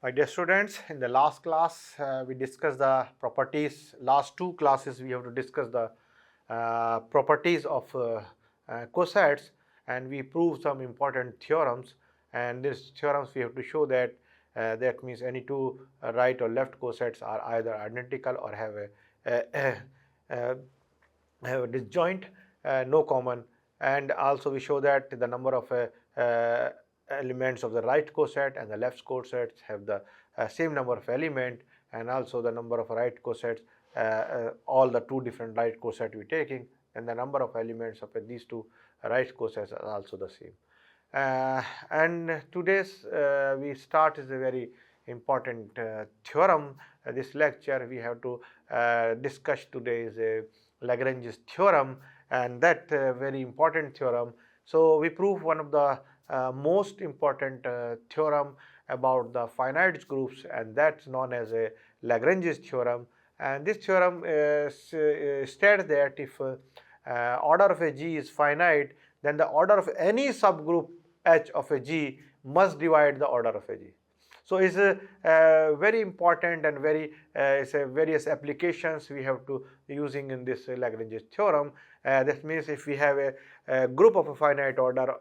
My dear students, in the last class we discussed the properties. Last two classes we have to discuss the properties of cosets, and we proved some important theorems. And these theorems we have to show that that means any two right or left cosets are either identical or have a disjoint, no common. And also we show that the number of elements of the right coset and the left cosets have the same number of element, and also the number of right cosets, all the two different right cosets we are taking, and the number of elements of these two right cosets are also the same. And today's we start is a very important theorem. This lecture we have to discuss today is a Lagrange's theorem, and that very important theorem. So we prove one of the most important theorem about the finite groups, and that's known as a Lagrange's theorem. And this theorem states that if order of a G is finite, then the order of any subgroup H of a G must divide the order of a G. So it's very important, and very it's various applications we have to using in this Lagrange's theorem. That means if we have a group of a finite order,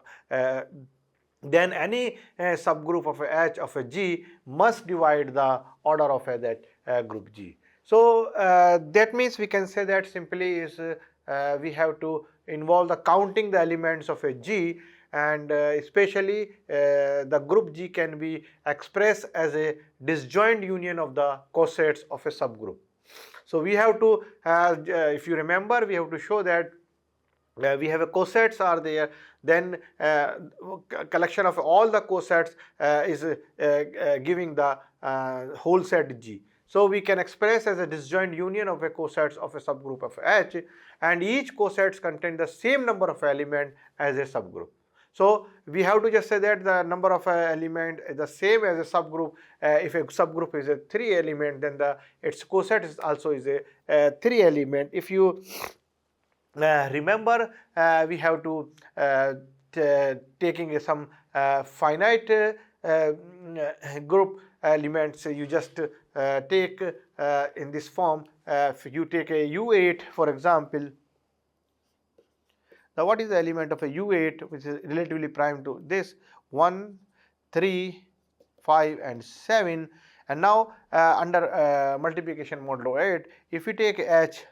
then any subgroup of a H of a G must divide the order of that group G. So that means we can say that simply is we have to involve the counting the elements of a G, and especially the group G can be expressed as a disjoint union of the cosets of a subgroup. So we have to, if you remember, we have to show that we have a cosets are there, then collection of all the cosets is giving the whole set G. So we can express as a disjoint union of a cosets of a subgroup of H, and each cosets contain the same number of element as a subgroup. So we have to just say that the number of element is the same as a subgroup. If a subgroup is a 3 element, then its coset is also is a 3 element. If you remember, we have to taking some finite group elements. You just take in this form. If you take a U8, for example. Now, what is the element of a U8 which is relatively prime to this? 1, 3, 5 and 7. And now under multiplication modulo 8, if you take H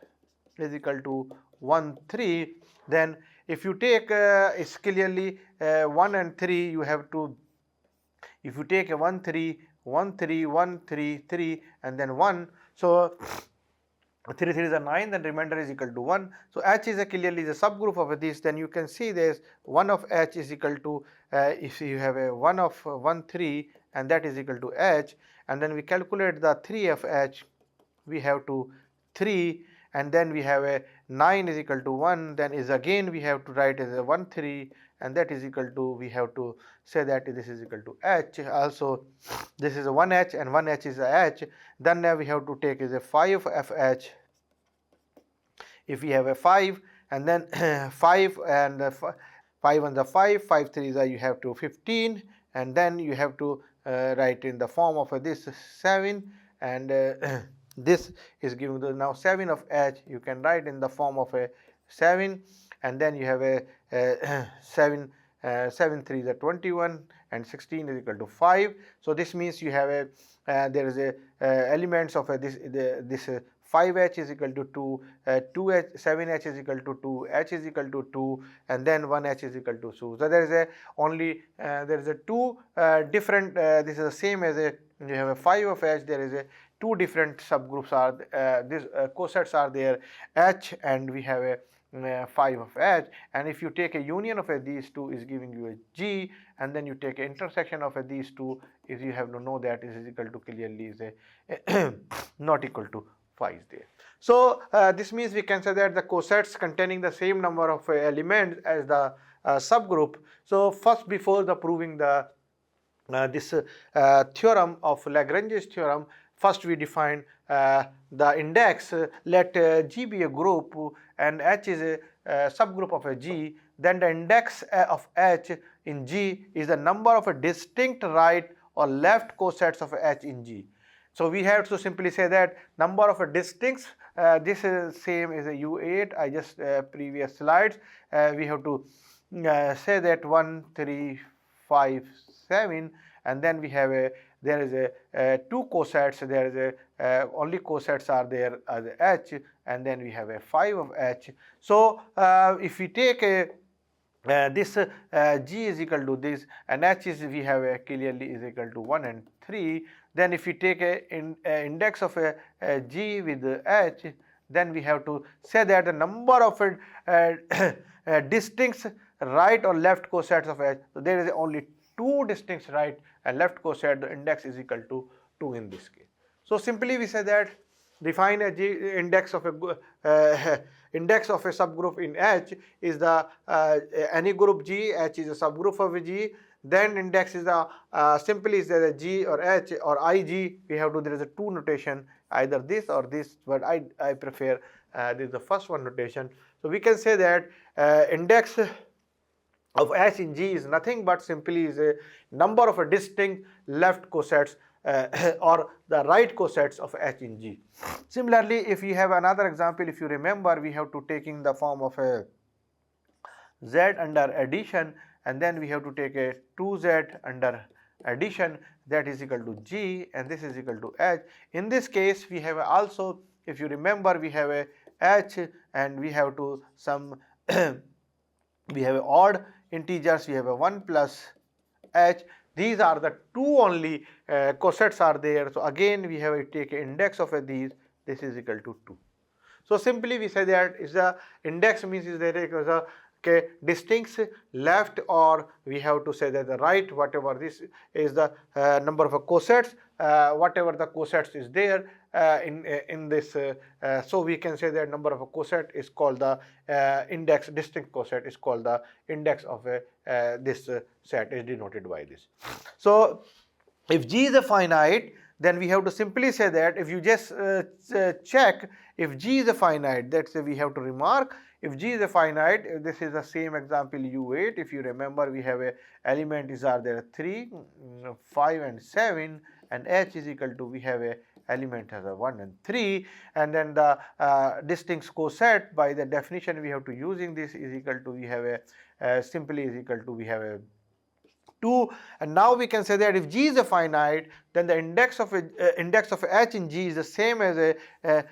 is equal to 1, 3, then if you take it's clearly 1 and 3, you have to, if you take a 1, 3, 1, 3, 1, 3, 3 and then 1. So 3 3 is a 9, then remainder is equal to 1. So H is clearly the subgroup of this. Then you can see there's 1 of H is equal to, if you have a 1 of 1 3, and that is equal to H, and then we calculate the 3 of H, we have to 3, and then we have a 9 is equal to 1, then is again we have to write as a 1 3, and that is equal to, we have to say that this is equal to H. Also this is a 1H and 1H is a H. Then we have to take is a 5 of H. If we have a 5, and then 5 and 5 on the 5, 5 3 is you have to 15, and then you have to write in the form of this 7, and this is giving the now 7 of H. You can write in the form of a 7, and then you have a 7 7 3 is a 21, and 16 is equal to 5. So this means you have a there is a elements of this 5H is equal to 2, 2H, 7H is equal to 2, H is equal to 2, and then 1H is equal to 2. So there is a only there is a 2 different. This is the same as a, you have a 5 of H. There is a 2 different subgroups are these cosets are there, H, and we have a 5 of H, and if you take a union of these two is giving you a G, and then you take an intersection of these two, is you have to know that is equal to, clearly is a not equal to 5 there. So this means we can say that the cosets containing the same number of elements as the subgroup. So first, before the proving the this theorem of Lagrange's theorem, first we define the index. Let G be a group and H is a subgroup of a G. Then the index of H in G is the number of a distinct right or left cosets of H in G. So we have to simply say that number of distincts, this is same as a U8, I just previous slides, we have to say that 1, 3, 5, 7, and then we have there is a two cosets, there is only cosets are there as H, and then we have a 5 of H. So if we take this G is equal to this, and H is, we have clearly is equal to 1 and 3. Then if we take a index of a G with H, then we have to say that the number of distinct right or left cosets of H. So there is only two distinct right and left coset. The index is equal to 2 in this case. So simply we say that define a G index of a index of a subgroup in H is the any group G. H is a subgroup of a G. Then index is the simply is there a G or H or IG. We have to, there is a two notation, either this or this, but I prefer this is the first one notation. So we can say that index of H in G is nothing but simply is a number of a distinct left cosets or the right cosets of H in G. Similarly, if you have another example, if you remember, we have to taking the form of a Z under addition, and then we have to take a 2Z under addition, that is equal to G, and this is equal to H. In this case, we have also, if you remember, we have a H and we have to some we have a odd integers, we have a 1 plus H. These are the two only cosets are there. So again we have to take an index of these, this is equal to 2. So simply we say that is the index means is there is a distinct left, or we have to say that the right, whatever this is the number of cosets, whatever the cosets is there in this, so we can say that number of a coset is called the index, distinct coset is called the index of this set is denoted by this. So if G is a finite, then we have to simply say that if you just check if G is a finite, that's we have to remark if G is a finite. This is the same example U8. If you remember, we have a element is are there 3, 5 and 7, and H is equal to, we have a element has a 1 and 3, and then the distinct coset by the definition we have to using this is equal to, we have a simply is equal to, we have a 2, and now we can say that if G is a finite, then the index of H in G is the same as a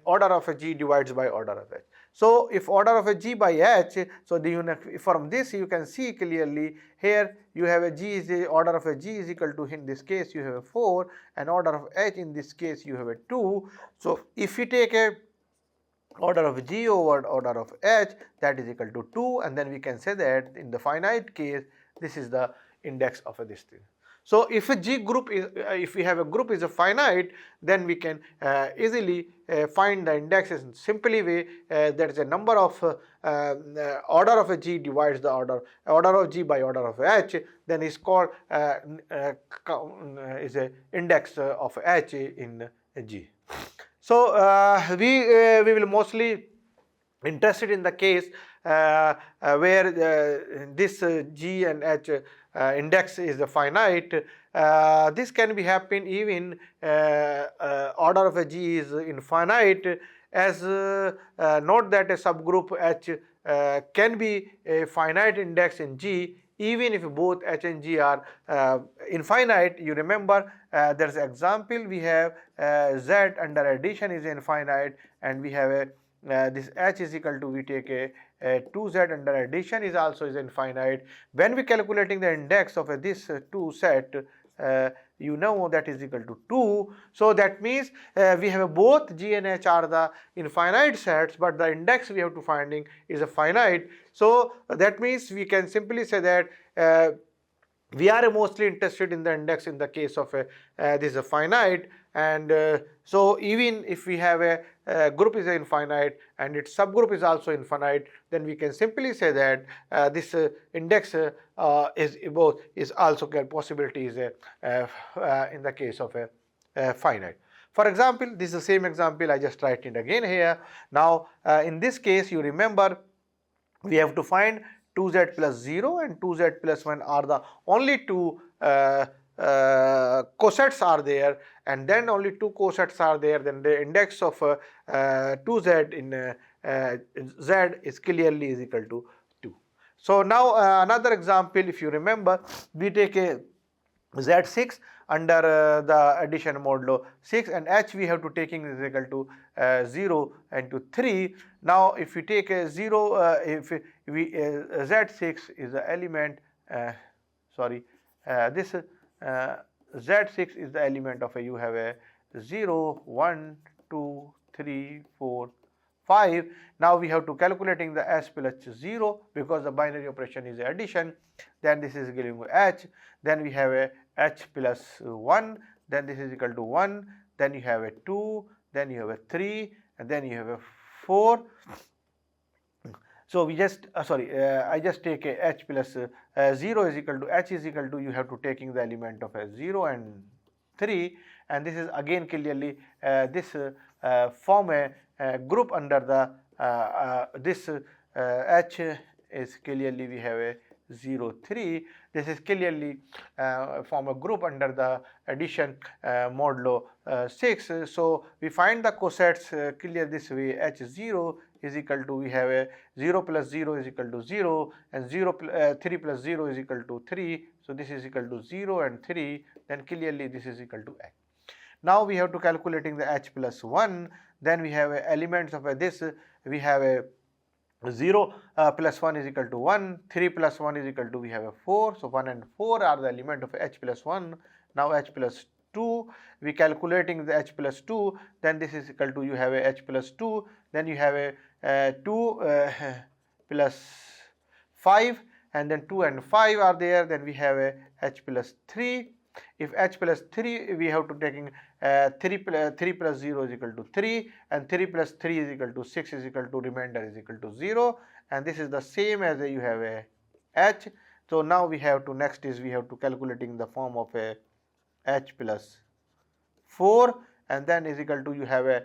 order of a G divides by order of H. So if order of a G by H, so from this you can see clearly here you have a G is the order of a G is equal to, in this case you have a 4, and order of H in this case you have a 2. So if you take a order of G over order of H, that is equal to 2, and then we can say that in the finite case this is the index of this thing. So if a G group is, if we have a group is a finite, then we can easily find the indexes in simply way. There is a number of order of a G divides the order of G by order of H, then is called is a index of H in G. So we will mostly interested in the case where this G and H index is the finite. This can be happen even order of a G is infinite, as note that a subgroup H can be a finite index in G even if both H and G are infinite. You remember there is an example, we have Z under addition is infinite, and we have a this H is equal to, we take a 2Z under addition is also is infinite. When we calculating the index of this 2 set, you know that is equal to 2. So that means we have both G and H are the infinite sets, but the index we have to finding is a finite. So that means we can simply say that we are mostly interested in the index in the case of this is a finite, and so even if we have a group is infinite and its subgroup is also infinite, then we can simply say that this index is both is also possibility is in the case of a finite. For example, this is the same example, I just write it again here. Now in this case you remember we have to find 2Z plus 0 and 2Z plus 1 are the only two cosets are there, and then only 2 cosets are there, then the index of 2z in z is clearly is equal to 2. So now another example, if you remember, we take a z6 under the addition modulo 6, and h we have to taking is equal to 0 and to 3. Now if we take a 0, if we z6 is the element, this z6 is the element of a, you have a 0 1 2 3 4 5. Now we have to calculating the s plus 0 because the binary operation is addition. Then this is giving h. Then we have a h plus 1. Then this is equal to 1. Then you have a 2. Then you have a 3. And then you have a 4. So we just I just take a h plus 0 is equal to h is equal to, you have to taking the element of a 0 and 3, and this is again clearly this form a group under the this h is clearly we have a 0 3. This is clearly form a group under the addition modulo 6. So we find the cosets clear this way. h0 is equal to, we have a 0 plus 0 is equal to 0, and 3 plus 0 is equal to 3. So this is equal to 0 and 3. Then clearly this is equal to h. Now we have to calculating the h plus 1. Then we have elements of this. We have a 0 plus 1 is equal to 1, 3 plus 1 is equal to, we have a 4. So 1 and 4 are the element of h plus 1. Now h plus 2, we calculating the h plus 2, then this is equal to, you have a h plus 2, then you have a 2 plus 5, and then 2 and 5 are there, then we have a h plus 3. If h plus 3, we have to taking 3 plus 0 is equal to 3, and 3 plus 3 is equal to 6 is equal to, remainder is equal to 0, and this is the same as you have a h. So now we have to, next is we have to calculating the form of a h plus 4, and then is equal to, you have a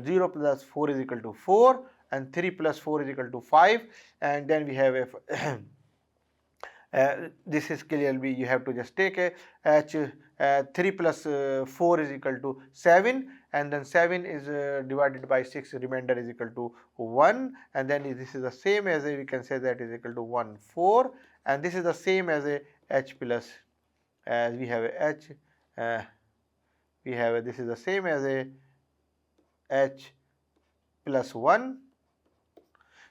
0 plus 4 is equal to 4, and 3 plus 4 is equal to 5, and then we have a this is clearly, you have to just take a h 3 plus 4 is equal to 7, and then 7 is divided by 6, remainder is equal to 1, and then this is the same as we can say that is equal to 1 4, and this is the same as a h plus, as we have a h, we have a, this is the same as a h plus 1.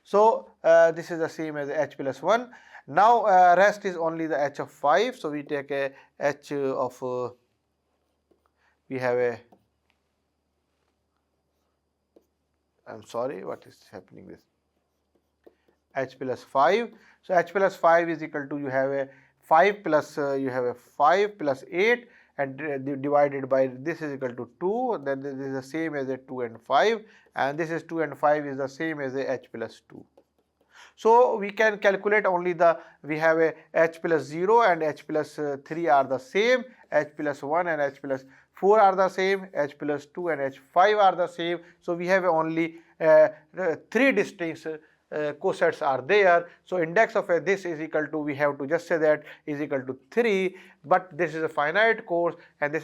So this is the same as h plus 1. Now rest is only the h of 5. So we take a h of we have a, I'm sorry, what is happening this, h plus 5. So h plus 5 is equal to, you have a 5 plus you have a 5 plus 8, and divided by this is equal to 2, then this is the same as a 2 and 5, and this is 2 and 5 is the same as a h plus 2. So we can calculate only the, we have a h plus 0 and h plus 3 are the same, h plus 1 and h plus 4 are the same, h plus 2 and h5 are the same. So we have only 3 distinct cosets are there. So index of this is equal to, we have to just say that is equal to 3, but this is a finite course, and this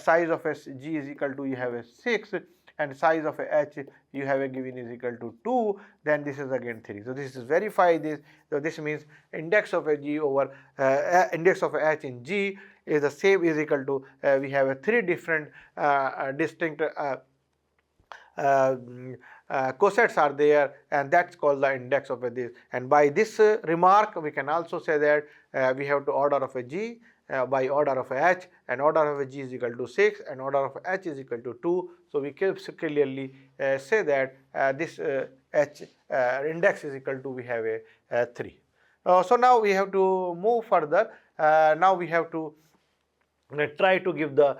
size of g is equal to, you have a 6, and size of h you have a given is equal to 2, then this is again 3. So this is verify this. So this means index of a g over index of a h in g is the same, is equal to we have a 3 different distinct cosets are there, and that's called the index of a this. And by this remark we can also say that we have to order of a g by order of a h, and order of a g is equal to 6 and order of h is equal to 2. So we can clearly say that this h index is equal to, we have a 3. So now we have to move further. Now we have to try to give the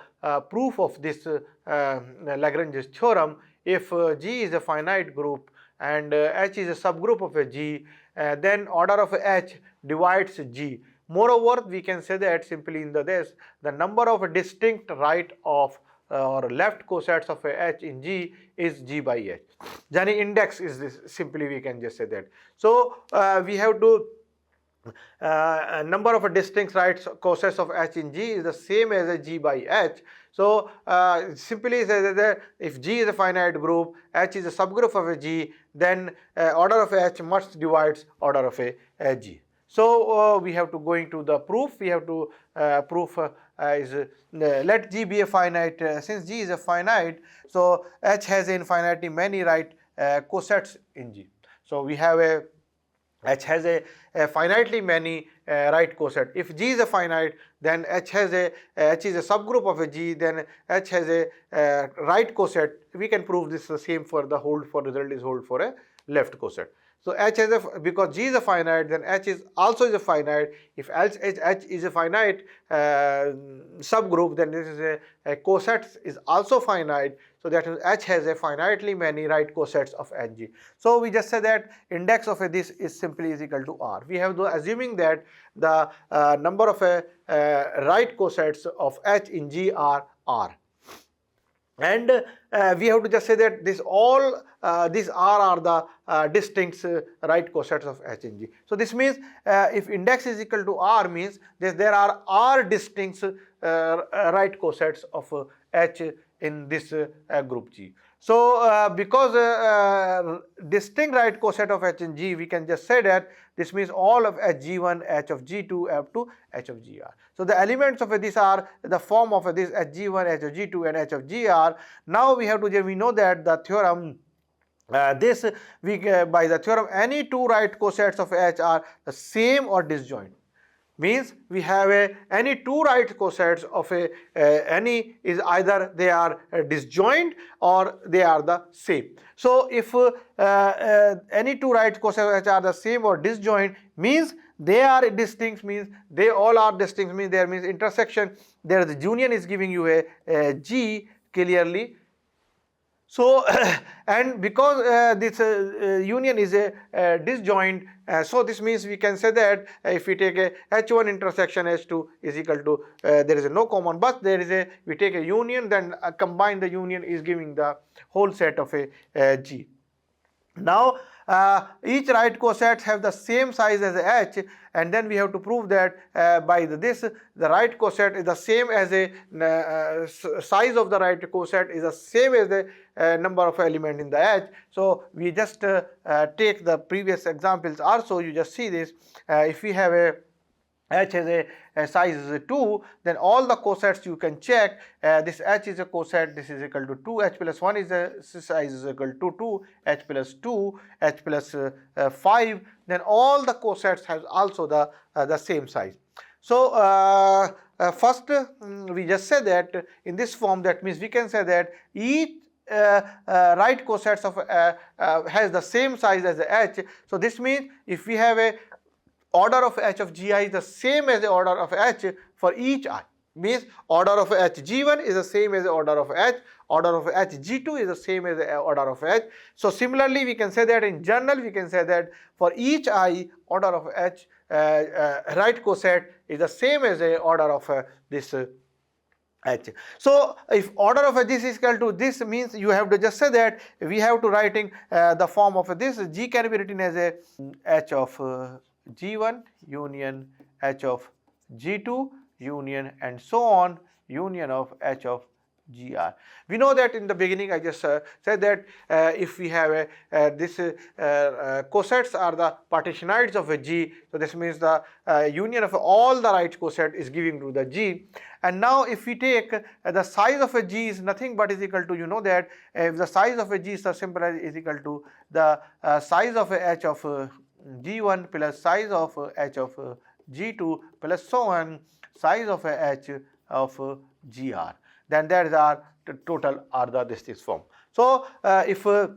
proof of this Lagrange's theorem. If G is a finite group and H is a subgroup of a G, then order of H divides G. Moreover, we can say that simply in this, the number of distinct right of or left cosets of a H in G is G by H. Jani index is this, simply we can just say that. So we have to number of distinct right cosets of H in G is the same as a G by H. So simply says that if G is a finite group, H is a subgroup of a G, then order of H must divides order of a G. So we have to go into the proof. We have to proof is let G be a finite. Since G is a finite, so H has infinitely many right cosets in G. So we have a H has a finitely many right coset. If G is a finite, then H is a subgroup of a G. Then H has a right coset. We can prove this the same for the hold for result is hold for a left coset. So H has a, because G is a finite, then H is also is a finite. If H is a finite subgroup, then this is a coset is also finite. So that means H has a finitely many right cosets of Hg. So we just say that index of this is simply is equal to R. We have the assuming that the number of right cosets of H in G are R. And we have to just say that this all these R are the distinct right cosets of H in G. So this means if index is equal to R means there are R distinct right cosets of H in this group G. So because distinct right coset of H in G, we can just say that this means all of Hg1, H of G2 up to H of Gr. So the elements of this are the form of this Hg1, H of G2 and H of Gr. Now we have to, we know that the theorem by the theorem any two right cosets of H are the same or disjoint. Means we have any two right cosets of any is either they are disjoint or they are the same. So if any two right cosets are the same or disjoint means they are distinct, means they all are distinct, means there means intersection, there the union is giving you a G clearly. So and because this union is a disjoint, so this means we can say that if we take a H1 intersection H2 is equal to there is no common, but there is we take a union, then combine the union is giving the whole set of a G. Now each right coset have the same size as H, and then we have to prove that by the right coset is the same as a size of the right coset is the same as the number of element in the H. So we just take the previous examples also. You just see this. If we have a H has a size is 2, then all the cosets you can check. This H is a coset, this is equal to 2, H plus 1 is a size is equal to 2, H plus 2, H plus 5, then all the cosets have also the same size. So first we just say that in this form, that means we can say that each right cosets of has the same size as the H. So this means if we have a order of H of Gi is the same as the order of H for each I, means order of Hg1 is the same as the order of H, order of Hg2 is the same as the order of H. So similarly we can say that in general we can say that for each I, order of H right coset is the same as the order of this H. So if order of this is equal to this, means you have to just say that we have to writing the form of this G can be written as a H of G1 union H of G2 union and so on union of H of Gr. We know that in the beginning I just said that if we have this cosets are the partitionites of a G, so this means the union of all the right coset is giving to the G. And now if we take the size of a G is nothing but is equal to, you know that if the size of a G is simple as is equal to the size of a H of G1 plus size of H of G2 plus so on size of H of Gr, then that is our total are the this form. So if order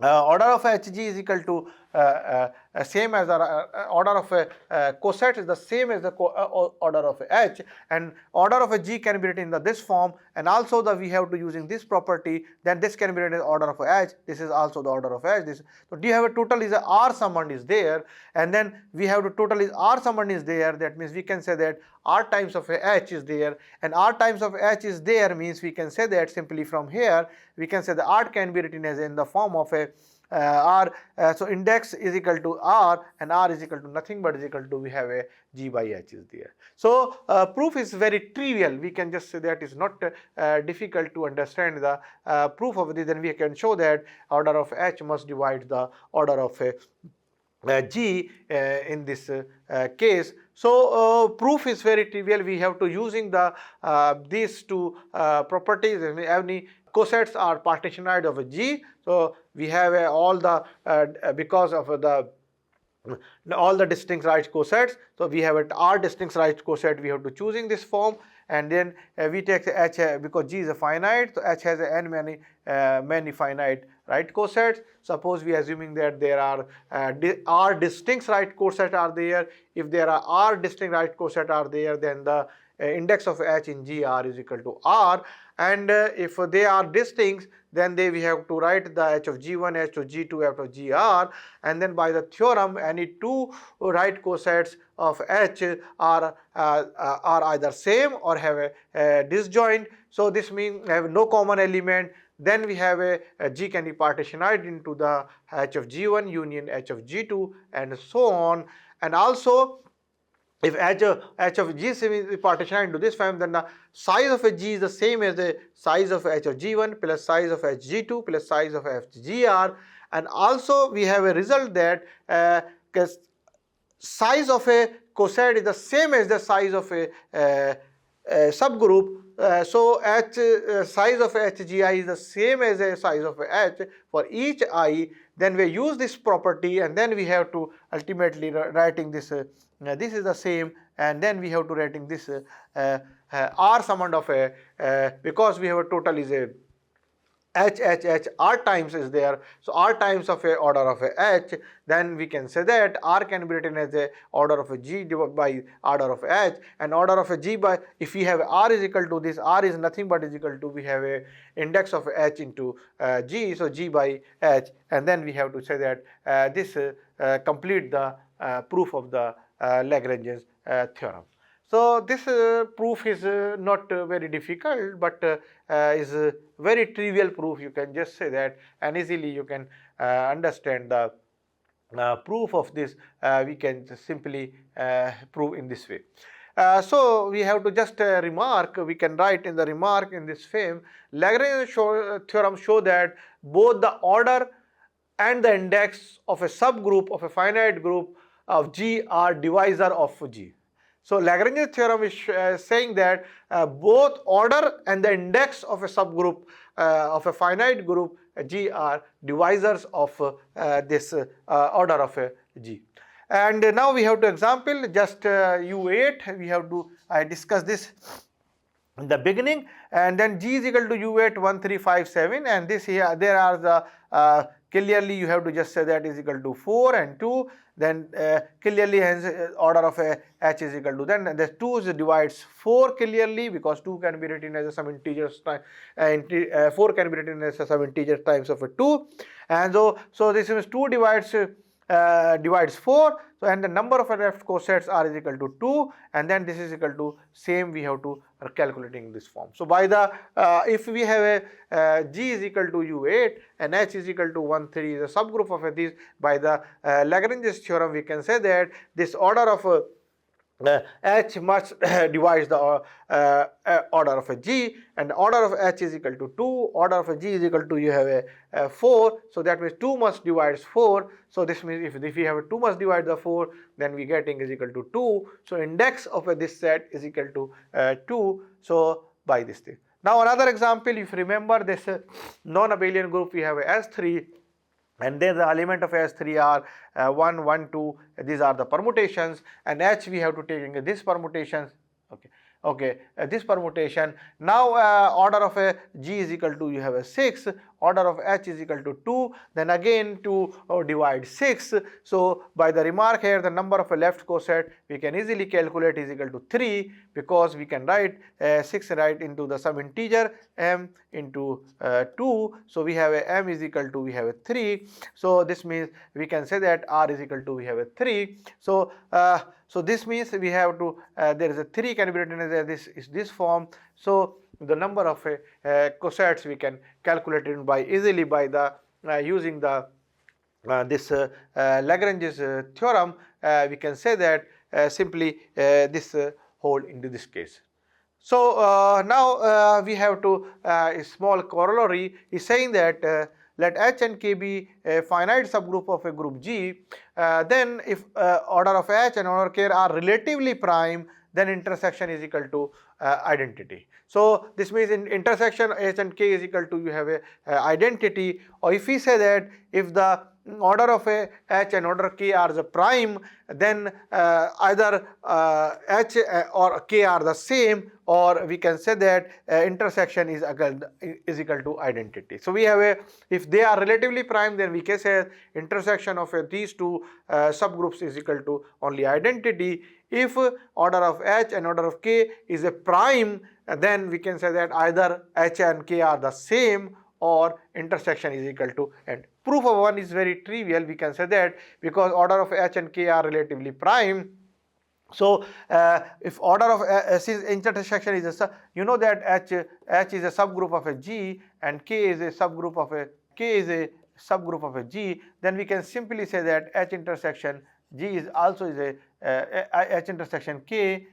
of Hg is equal to same as the order of a coset is the same as the order of H, and order of a G can be written in this form, and also we have to using this property, then this can be written as order of H, this is also the order of H. This, so do you have a total is a R summoned is there, and then we have to total is R summoned is there, that means we can say that R times of H is there, and R times of H is there means we can say that simply from here we can say the R can be written as in the form of a so index is equal to r, and r is equal to nothing but is equal to, we have a g by h is there. So proof is very trivial. We can just say that is not difficult to understand the proof of this. Then we can show that order of h must divide the order of g in this case. So proof is very trivial. We have to using the these two properties, and any cosets are partitioned of a g. So we have all the because of the all the distinct right cosets. So we have at r distinct right coset, we have to choosing this form, and then we take h because g is a finite, so h has n many finite right cosets. Suppose we assuming that there are r distinct right cosets are there. If there are r distinct right cosets are there, then the index of h in gr is equal to r, and if they are distinct, then we have to write the h of g1, h of g2, h of gr, and then by the theorem any two right cosets of h are either same or have a disjoint. So this means have no common element. Then we have a g can be partitioned into the h of g1 union h of g2 and so on. And also if h of g is partitioned into this form, then the size of a g is the same as the size of h of g1 plus size of h g2 plus size of h gr. And also we have a result that size of a coset is the same as the size of a subgroup. So size of HGI is the same as the size of H for each I. Then we use this property, and then we have to ultimately writing this. This is the same, and then we have to writing this R summand of a because we have a total is a h r times is there. So r times of a order of a h, then we can say that r can be written as a order of a g divided by order of h, and order of a g by, if we have r is equal to this, r is nothing but is equal to, we have a index of h into g, so g by h, and then we have to say that this complete the proof of the Lagrange's theorem. So this proof is not very difficult, but is a very trivial proof. You can just say that, and easily you can understand the proof of this. We can simply prove in this way. So we have to just remark, we can write in the remark in this frame, Lagrange theorem show that both the order and the index of a subgroup of a finite group of G are divisor of G. So Lagrange's theorem is saying that both order and the index of a subgroup of a finite group G are divisors of this order of a G. And now we have to example just U8. We have to discuss this in the beginning, and then G is equal to U8 1 3 5 7, and this here there are the clearly you have to just say that is equal to 4 and 2. Then clearly hence order of a h is equal to, then the 2 divides 4 clearly, because 2 can be written as some integers time, 4 can be written as some integer times of a 2, and so this is 2 divides 4. So and the number of left cosets are is equal to 2, and then this is equal to same we have to calculating this form. So by the if we have a G is equal to U8 and H is equal to 1 3 is a subgroup of these, by the Lagrange's theorem we can say that this order of H must divides the order of a G, and order of H is equal to 2, order of a G is equal to, you have a 4, so that means 2 must divides 4. So this means if we have a 2 must divide the 4, then we getting is equal to 2. So index of this set is equal to 2. So by this thing. Now another example, if you remember this non-abelian group, we have a S3. And then the element of S3 are 1, 1, 2, these are the permutations, and H we have to take this permutations, this permutation. Now order of a G is equal to, you have a 6, order of H is equal to 2, then again 2 divide 6. So by the remark here, the number of a left coset we can easily calculate is equal to 3, because we can write 6 right into the some integer m into 2. So we have a m is equal to, we have a 3. So this means we can say that r is equal to, we have a 3. So so this means we have to there is a 3 can be written as this form. So the number of cosets we can calculate it by easily by the using the this Lagrange's theorem, we can say that simply this hold into this case. So now we have to a small corollary is saying that let H and K be a finite subgroup of a group G, then if order of H and order K are relatively prime, then intersection is equal to identity. So this means in intersection H and K is equal to, you have a identity, or if we say that if the order of a H and order K are the prime, then either H or K are the same, or we can say that intersection is equal to identity. So we have a, if they are relatively prime, then we can say intersection of these two subgroups is equal to only identity. If order of H and order of K is a prime, then we can say that either H and K are the same, or intersection is equal to, and proof of one is very trivial. We can say that because order of H and K are relatively prime, so if order of since intersection is a, you know that H is a subgroup of a G and K is a subgroup of a G, then we can simply say that H intersection G is also is a H intersection K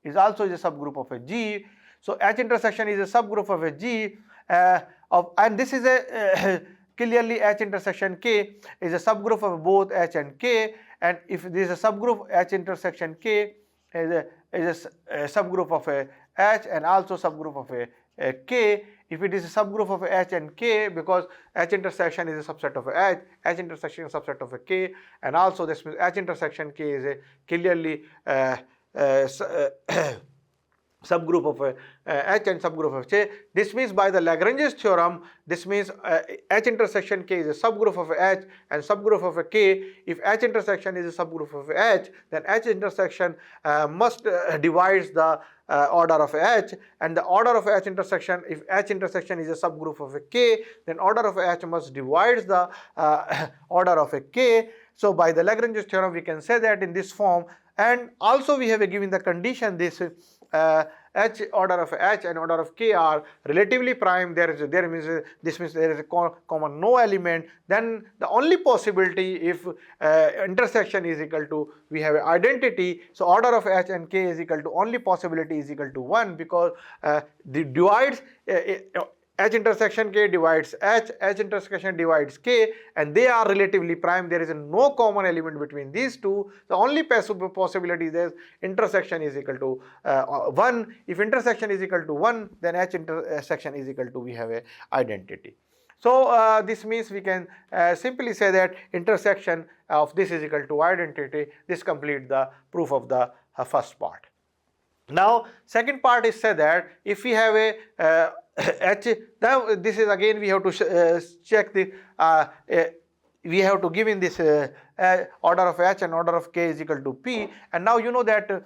is also is a subgroup of a G. So H intersection is a subgroup of a G and this is a clearly H intersection K is a subgroup of both H and K, and if this is a subgroup, H intersection K is a subgroup of a H and also subgroup of a K. If it is a subgroup of a H and K, because H intersection is a subset of a H intersection is a subset of a K, and also this means H intersection K is a clearly subgroup of H and subgroup of K. This means by the Lagrange's theorem, this means H intersection K is a subgroup of H and subgroup of K. If H intersection is a subgroup of H, then H intersection must divides the order of H, and the order of H intersection, if H intersection is a subgroup of K, then order of H must divides the order of K. So by the Lagrange's theorem, we can say that in this form, and also we have given the condition this H order of H and order of K are relatively prime. This means there is a common no element. Then the only possibility if intersection is equal to, we have identity. So order of H and K is equal to, only possibility is equal to 1, because the divides H intersection K divides H intersection divides K, and they are relatively prime. There is no common element between these two. The only possibility is intersection is equal to 1. If intersection is equal to 1, then H intersection is equal to, we have a identity. So this means we can simply say that intersection of this is equal to identity. This completes the proof of the first part. Now second part is said that if we have a H, now this is again we have to check the we have to give in this order of H and order of K is equal to P, and now you know that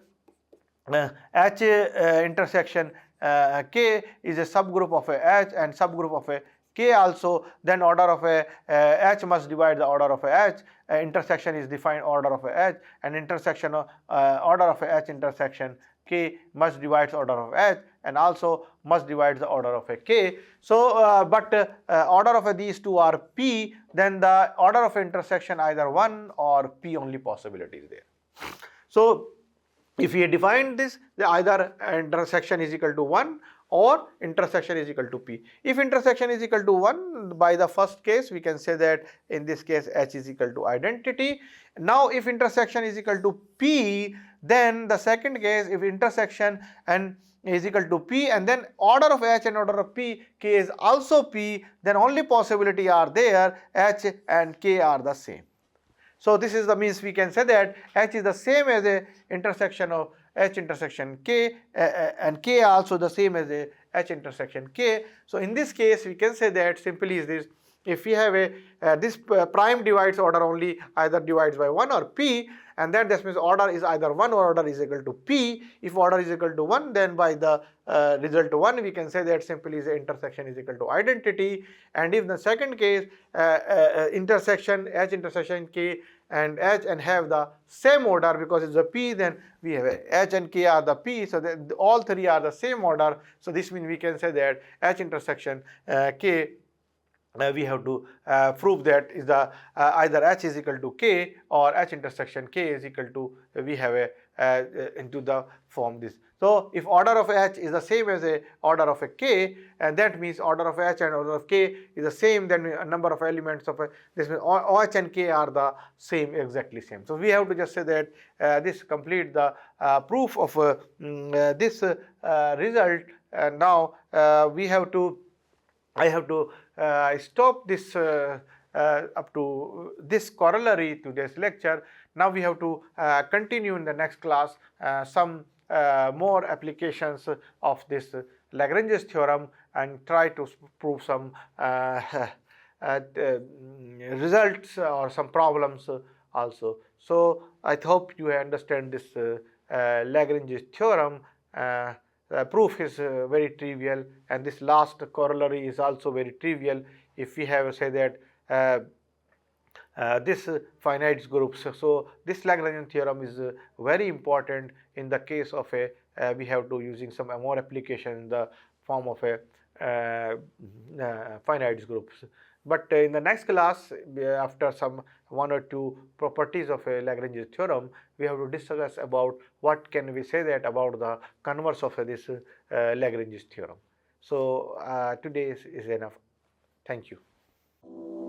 H intersection K is a subgroup of a H and subgroup of a K also. Then order of a H must divide the order of a H. Intersection is defined order of a H, and intersection of order of a H intersection K must divide order of H and also must divide the order of a K. So but order of these two are P, then the order of intersection either 1 or P only possibility is there. So if we define this, the either intersection is equal to 1 or intersection is equal to P. If intersection is equal to 1, by the first case we can say that in this case H is equal to identity. Now if intersection is equal to P, then the second case, if intersection and is equal to P and then order of H and order of P, K is also P, then only possibility are there, H and K are the same. So this is the means we can say that H is the same as a intersection of H intersection K and K also the same as a H intersection K. So in this case we can say that simply is this, if we have a this prime divides order only, either divides by 1 or P, and then this means order is either 1 or order is equal to P. If order is equal to 1, then by the result 1 we can say that simply is intersection is equal to identity. And if the second case intersection H intersection K and H and have the same order because it's a P, then we have H and K are the P, so that all three are the same order. So this means we can say that H intersection K we have to prove that is the either h is equal to k or h intersection k is equal to we have a into the form this. So if order of h is the same as a order of a k, and that means order of h and order of k is the same, then a number of elements of a, this means h and k are the same, exactly same. So we have to just say that this complete the proof of this result. And now we have to I have to stop this up to this corollary to this lecture. Now we have to continue in the next class some more applications of this Lagrange's theorem and try to prove some results or some problems also. So I hope you understand this Lagrange's theorem. Proof is very trivial, and this last corollary is also very trivial. If we have say that this finite groups, so this Lagrangian theorem is very important in the case of a we have to using some more application in the form of a finite groups. But in the next class, after some one or two properties of a Lagrange's theorem, we have to discuss about what can we say that about the converse of this Lagrange's theorem. So today is enough. Thank you.